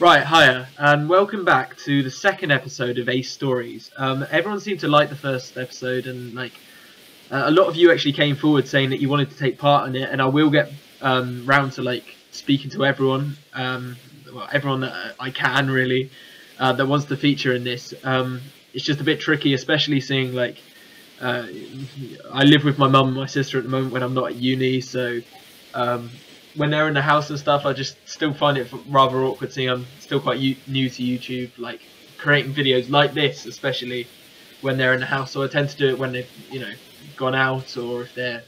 Right, hiya, and welcome back to the second episode of Ace Stories. Everyone seemed to like the first episode, and a lot of you actually came forward saying that you wanted to take part in it, and I will get round to speaking to everyone, well, everyone that I can really, that wants to feature in this. It's just a bit tricky, especially seeing I live with my mum and my sister at the moment when I'm not at uni, so. When they're in the house and stuff, I just still find it rather awkward seeing I'm still quite new to YouTube, creating videos like this, especially when they're in the house. So I tend to do it when they've, gone out, or if they're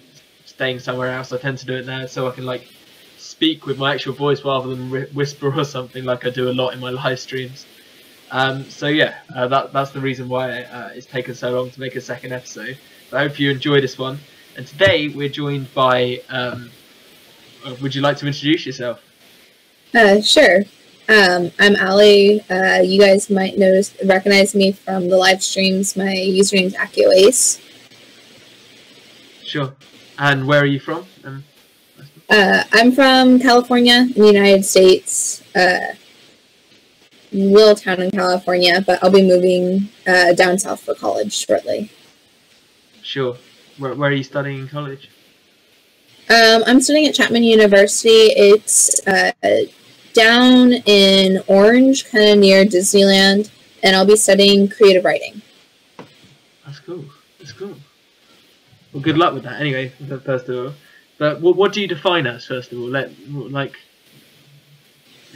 staying somewhere else, I tend to do it now so I can speak with my actual voice rather than whisper or something like I do a lot in my live streams. So yeah, that's the reason why it's taken so long to make a second episode. But I hope you enjoy this one. And today we're joined by would you like to introduce yourself? Sure. I'm Ali. You guys might recognize me from the live streams. My username is AccuAce. Sure. And where are you from? I'm from California in the United States. Little town in California, but I'll be moving down south for college shortly. Sure. Where are you studying in college? I'm studying at Chapman University. It's down in Orange, kind of near Disneyland, and I'll be studying creative writing. That's cool. That's cool. Well, good luck with that. Anyway, first of all, but what do you define as, first of all? In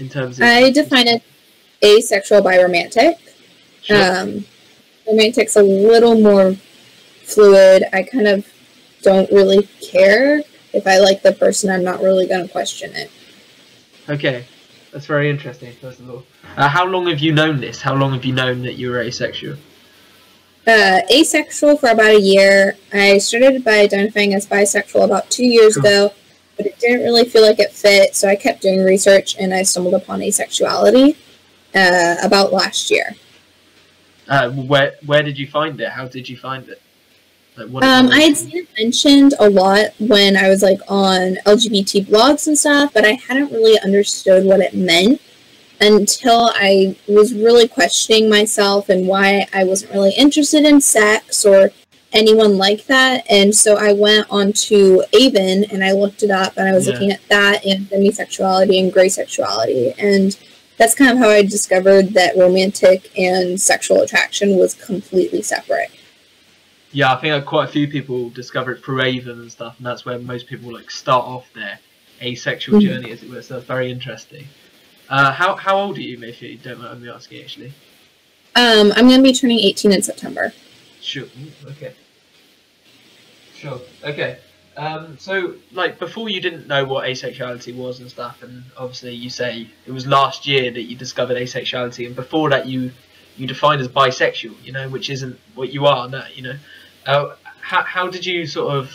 terms of, I define it asexual by romantic. Sure. Romantic's a little more fluid. I kind of don't really care. If I like the person, I'm not really going to question it. Okay, that's very interesting, first of all. How long have you known this? How long have you known that you were asexual? Asexual for about a year. I started by identifying as bisexual about 2 years ago, but it didn't really feel like it fit, so I kept doing research, and I stumbled upon asexuality about last year. Where did you find it? How did you find it? I had seen it mentioned a lot when I was on LGBT blogs and stuff, but I hadn't really understood what it meant until I was really questioning myself and why I wasn't really interested in sex or anyone like that. And so I went on to Avon and I looked it up, and I was looking at that and demisexuality and gray sexuality, and that's kind of how I discovered that romantic and sexual attraction was completely separate. Yeah, I think quite a few people discover it through Avon and stuff, and that's where most people start off their asexual journey, as it were. So that's very interesting. How old are you, if you don't mind me asking, actually? I'm going to be turning 18 in September. Sure. Okay. Sure. Okay. So before, you didn't know what asexuality was and stuff, and obviously you say it was last year that you discovered asexuality, and before that you defined as bisexual, which isn't what you are now, how did you sort of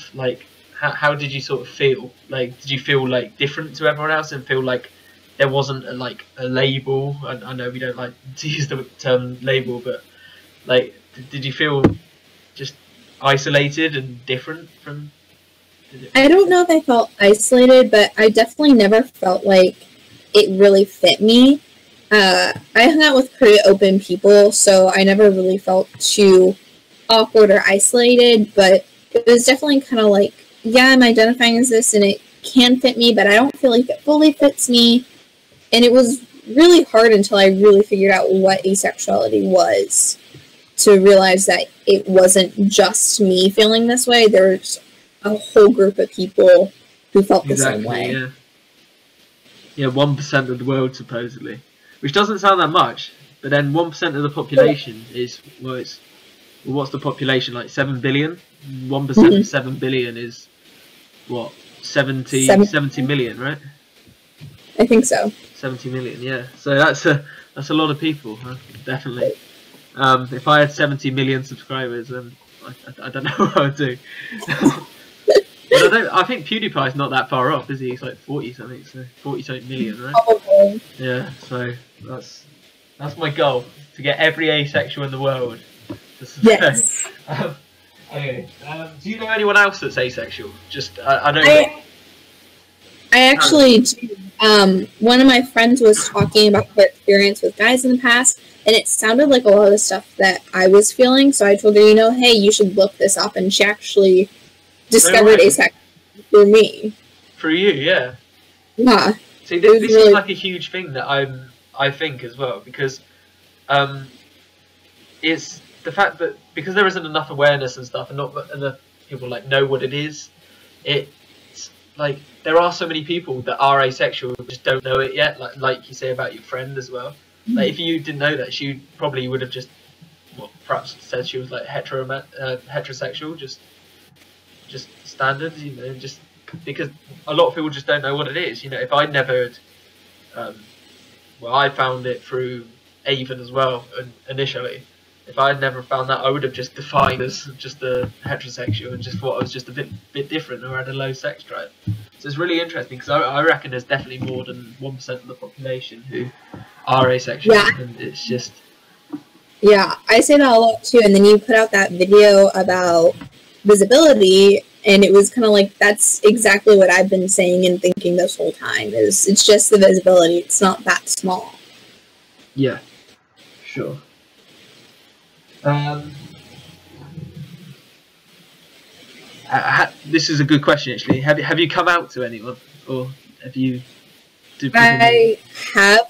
how did you sort of feel? Did you feel different to everyone else and feel like there wasn't a label? I know we don't like to use the term label, but did you feel just isolated and different from? I don't know if I felt isolated, but I definitely never felt like it really fit me. I hung out with pretty open people, so I never really felt too awkward or isolated, but it was definitely kind of yeah, I'm identifying as this and it can fit me, but I don't feel like it fully fits me. And it was really hard until I really figured out what asexuality was to realize that it wasn't just me feeling this way. There's a whole group of people who felt the same way. Yeah, 1% of the world, supposedly. Which doesn't sound that much, but then 1% of the population is, what's the population, 7 billion? 1% of 7 billion is, what, 70 million, right? I think so. 70 million, yeah. So that's a lot of people, huh? Definitely. If I had 70 million subscribers, then I don't know what I would do. But I think PewDiePie's not that far off, is he? He's 40 something, so 40 something million, right? Probably. Yeah, so that's my goal, to get every asexual in the world. Yes. Okay. Do you know anyone else that's asexual? Just I know. I actually do. one of my friends was talking about her experience with guys in the past, and it sounded like a lot of the stuff that I was feeling. So I told her, you know, hey, you should look this up, and she actually discovered asexuality through me. For you, yeah. Yeah. See, this is like a huge thing that I think as well, because it's the fact that because there isn't enough awareness and stuff, and not enough people like know what it is. It's like there are so many people that are asexual who just don't know it yet. Like you say about your friend as well. Like if you didn't know that, she probably would have just perhaps said she was like heterosexual, just standard, you know, just because a lot of people just don't know what it is. You know, if I never I found it through Avon as well initially. If I had never found that, I would have just defined as just a heterosexual and just thought I was just a bit different or had a low sex drive. So it's really interesting because I reckon there's definitely more than 1% of the population who are asexual, and it's just... Yeah, I say that a lot too, and then you put out that video about visibility, and it was kind of like, that's exactly what I've been saying and thinking this whole time, is it's just the visibility, it's not that small. Yeah, sure. This is a good question, actually. Have you come out to anyone, or have you? I have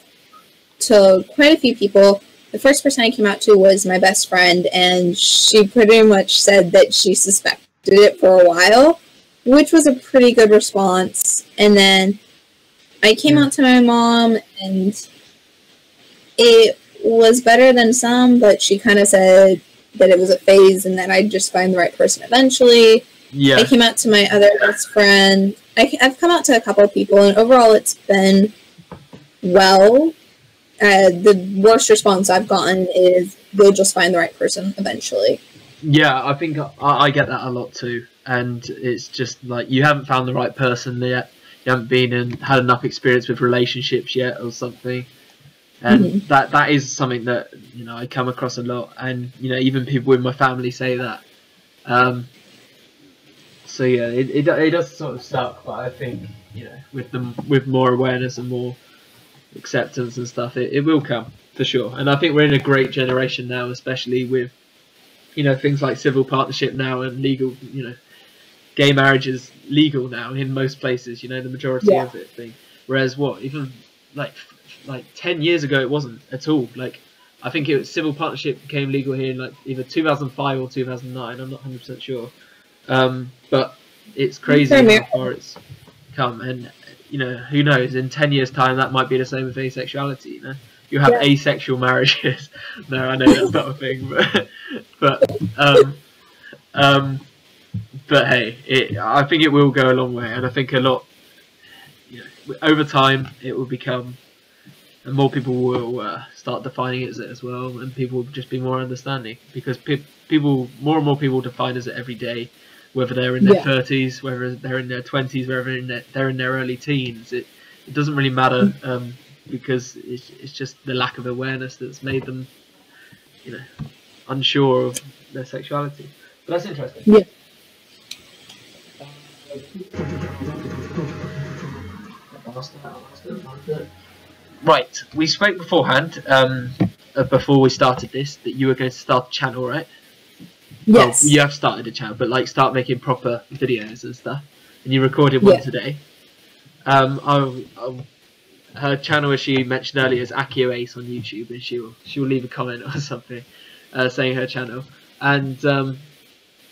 to quite a few people. The first person I came out to was my best friend, and she pretty much said that she suspected it for a while, which was a pretty good response. And then I came out to my mom, and it was better than some, but she kind of said that it was a phase and that I'd just find the right person eventually. Yeah. I came out to my other best friend. I've come out to a couple of people, and overall it's been well. The worst response I've gotten is they'll just find the right person eventually. Yeah, I think I get that a lot too. And it's just like, you haven't found the right person yet. You haven't had enough experience with relationships yet or something. And that is something that, you know, I come across a lot, and you know, even people in my family say that. So yeah, it does sort of suck, but I think, you know, with more awareness and more acceptance and stuff, it will come for sure. And I think we're in a great generation now, especially with, you know, things like civil partnership now and legal, you know, gay marriage is legal now in most places, you know, the majority of it thing. Whereas even like 10 years ago it wasn't at all. Like I think civil partnership became legal here in like either 2005 or 2009, I'm not 100% sure. But it's crazy how far it's come, and you know, who knows, in 10 years time that might be the same with asexuality, you know. You have asexual marriages. No, I know that's not a thing, but hey, I think it will go a long way, and I think a lot, you know, over time it will become, and more people will start defining it as well, and people will just be more understanding, because more and more people define as it every day, whether they're in their 30s, whether they're in their 20s, whether they're in their early teens. It doesn't really matter, because it's just the lack of awareness that's made them, you know, unsure of their sexuality. But that's interesting. Yeah. Right, we spoke beforehand, before we started this, that you were going to start a channel, right? Yes. Well, you have started a channel, but like start making proper videos and stuff. And you recorded one today. Her channel, as she mentioned earlier, is Akio Ace on YouTube, and she'll leave a comment or something saying her channel. And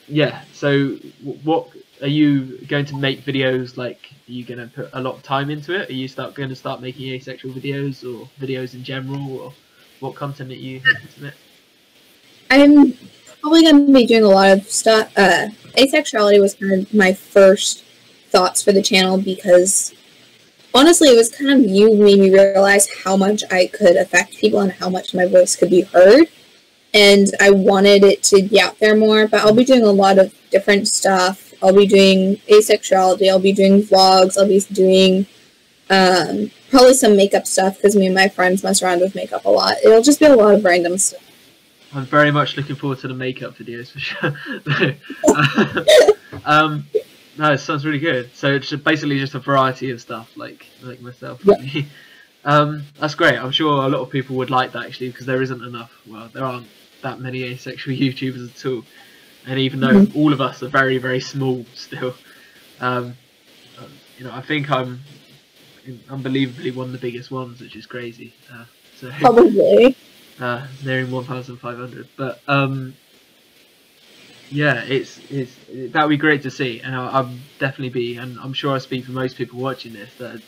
yeah, so what are you going to make videos like? Are you going to put a lot of time into it? Are you going to start making asexual videos, or videos in general, or what content are you submit? I'm probably going to be doing a lot of stuff. Asexuality was kind of my first thoughts for the channel, because honestly, it was kind of you made me realize how much I could affect people and how much my voice could be heard. And I wanted it to be out there more, but I'll be doing a lot of different stuff. I'll be doing asexuality, I'll be doing vlogs, I'll be doing probably some makeup stuff, because me and my friends mess around with makeup a lot. It'll just be a lot of random stuff. I'm very much looking forward to the makeup videos for sure. No, it sounds really good. So it's basically just a variety of stuff, like myself. Yeah. Really. That's great. I'm sure a lot of people would like that actually, because there isn't enough. Well, there aren't that many asexual YouTubers at all, and even though all of us are very, very small still, um, you know, I think I'm unbelievably one of the biggest ones, which is crazy. So Probably. nearing 1,500, but yeah, that would be great to see, and I'll definitely be, and I'm sure I speak for most people watching this, that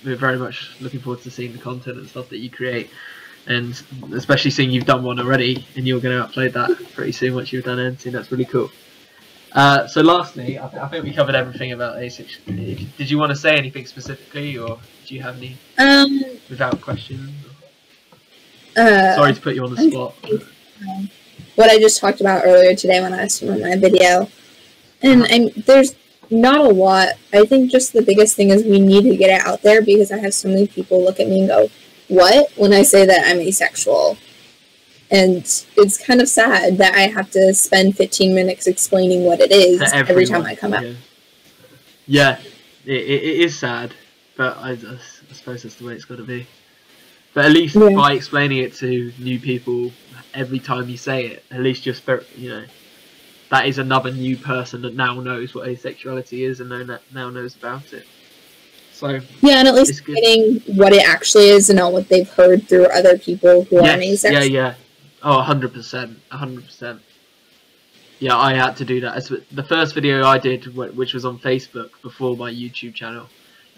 we're very much looking forward to seeing the content and stuff that you create, and especially seeing you've done one already, and you're going to upload that pretty soon once you've done anything. That's really cool. So lastly, I think we covered everything about asexual. Did you want to say anything specifically, or do you have any without questions? Sorry to put you on the spot. What I just talked about earlier today when I was filming my video. And there's not a lot. I think just the biggest thing is we need to get it out there, because I have so many people look at me and go, what? When I say that I'm asexual. And it's kind of sad that I have to spend 15 minutes explaining what it is every time I come out. Yeah, it is sad, but I suppose that's the way it's got to be. But at least by explaining it to new people every time you say it, at least just, you know, that is another new person that now knows what asexuality is and now knows about it. So yeah, and at least getting what it actually is and not what they've heard through other people who are asexual. Yeah. Oh, 100%, 100%. Yeah, I had to do that. As the first video I did, which was on Facebook before my YouTube channel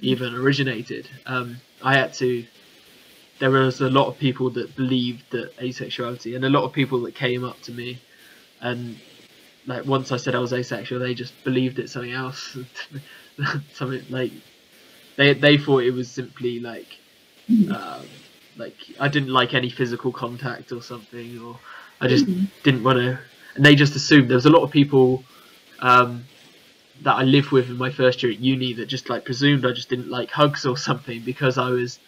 even originated, I had to. There was a lot of people that believed that asexuality, and a lot of people that came up to me, and like once I said I was asexual, they just believed it something else. Something like they thought it was simply like I didn't like any physical contact or something, or I just didn't want to. And they just assumed. There was a lot of people that I lived with in my first year at uni that just like presumed I just didn't like hugs or something because I was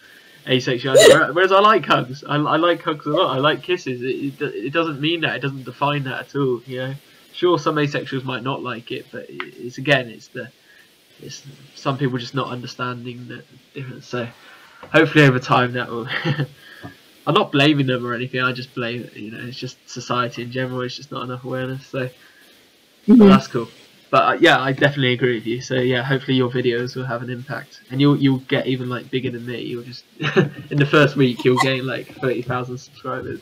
asexual. Whereas I like hugs. I like hugs a lot. I like kisses. It doesn't mean that. It doesn't define that at all. You know, sure, some asexuals might not like it, but it's some people just not understanding the difference. So hopefully over time that will. I'm not blaming them or anything. I just blame, you know, it's just society in general. It's just not enough awareness. So well, that's cool. But yeah, I definitely agree with you. So yeah, hopefully your videos will have an impact, and you'll get even like bigger than me. You'll just in the first week you'll gain like 30,000 subscribers.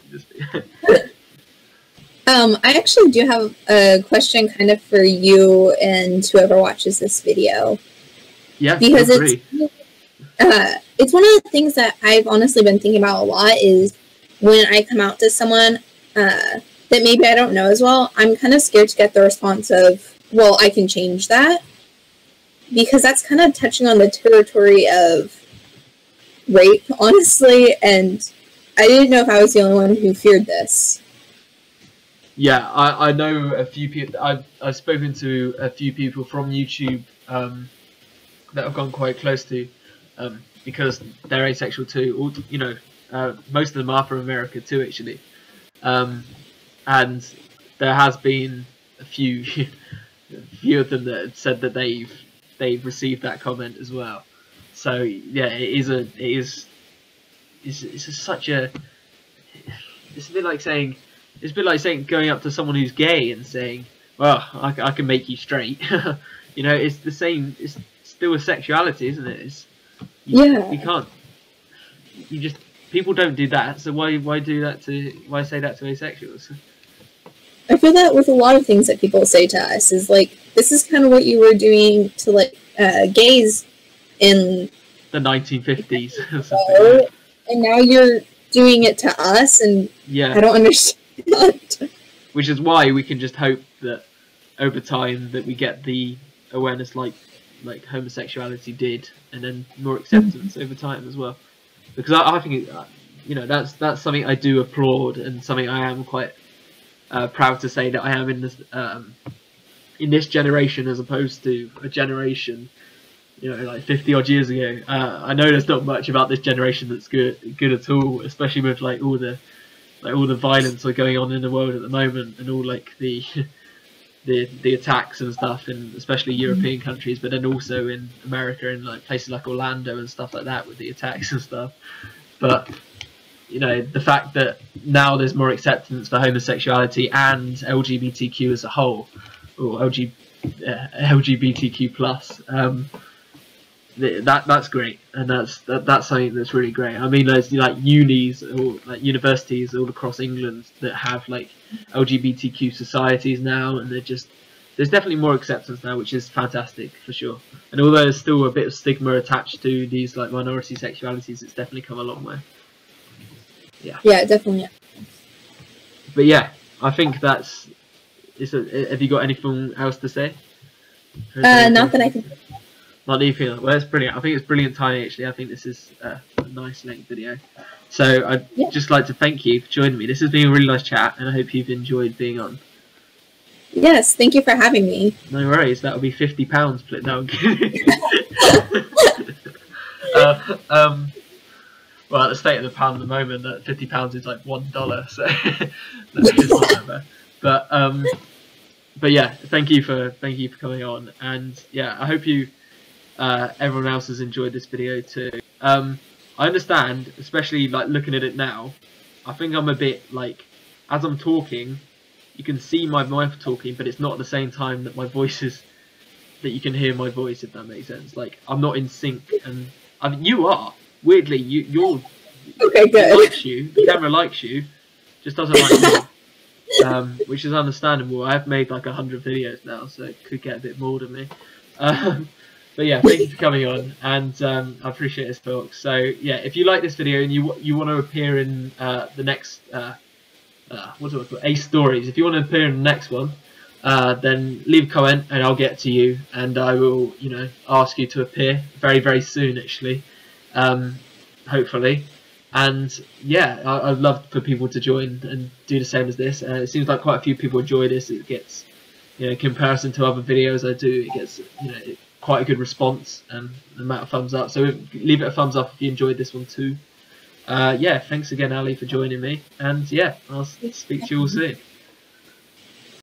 I actually do have a question kind of for you and whoever watches this video. Yeah, because it's one of the things that I've honestly been thinking about a lot is when I come out to someone that maybe I don't know as well, I'm kind of scared to get the response of, well, I can change that, because that's kind of touching on the territory of rape, honestly, and I didn't know if I was the only one who feared this. Yeah, I know a few people. I've spoken to a few people from YouTube that I've gone quite close to because they're asexual too. Or, you know, most of them are from America too, actually, and there has been a few of them that have said that they've received that comment as well. So yeah, it's a bit like saying. It's a bit like going up to someone who's gay and saying, well, I can make you straight. You know, it's the same. It's still a sexuality, isn't it? You can't. You just people don't do that. So why do that to? Why say that to asexuals? I feel that with a lot of things that people say to us is like, this is kind of what you were doing to like gays in the 1950s or something. And now you're doing it to us, and I don't understand. Which is why we can just hope that over time that we get the awareness like homosexuality did, and then more acceptance over time as well. Because I think you know that's something I do applaud, and something I am quite proud to say that I am in this generation, as opposed to a generation, you know, like 50 odd years ago. I know there's not much about this generation that's good at all, especially with like all the violence that's going on in the world at the moment, and all like the the attacks and stuff in especially European countries, but then also in America and like places like Orlando and stuff like that with the attacks and stuff. But you know, the fact that now there's more acceptance for homosexuality and LGBTQ as a whole, or LGBTQ plus, that's great, and that's something that's really great. I mean, there's like unis or like universities all across England that have like LGBTQ societies now, and there's definitely more acceptance now, which is fantastic for sure. And although there's still a bit of stigma attached to these like minority sexualities, it's definitely come a long way. Yeah, definitely. But yeah, I think that's. Have you got anything else to say? Not that I can. Not that you feel. Well, it's brilliant. I think it's brilliant timing. Actually, I think this is a nice length video. So I'd just like to thank you for joining me. This has been a really nice chat, and I hope you've enjoyed being on. Yes, thank you for having me. No worries. That'll be £50. No, I'm kidding. Well, at the state of the pound at the moment, that £50 is like $1, so that's not that bad. But yeah, thank you for coming on, and yeah, I hope you everyone else has enjoyed this video too. I understand, especially like looking at it now, I think I'm a bit like, as I'm talking, you can see my mouth talking, but it's not at the same time that my voice is, that you can hear my voice, if that makes sense. Like I'm not in sync, and I mean you are. Weirdly, you're okay. Good. It likes you. The camera likes you, just doesn't like you, which is understandable. I've made like 100 videos now, so it could get a bit more than me. But yeah, thank you for coming on, and I appreciate this talk. So yeah, if you like this video and you want to appear in the next what do I call it? Ace Stories, if you want to appear in the next one, then leave a comment and I'll get to you, and I will, you know, ask you to appear very, very soon, actually. Hopefully, and yeah, I'd love for people to join and do the same as this. It seems like quite a few people enjoy this. It gets, you know, in comparison to other videos I do, it gets, you know, quite a good response and the amount of thumbs up. So leave it a thumbs up if you enjoyed this one too. Yeah, thanks again, Ali, for joining me, and yeah, I'll speak to you all soon.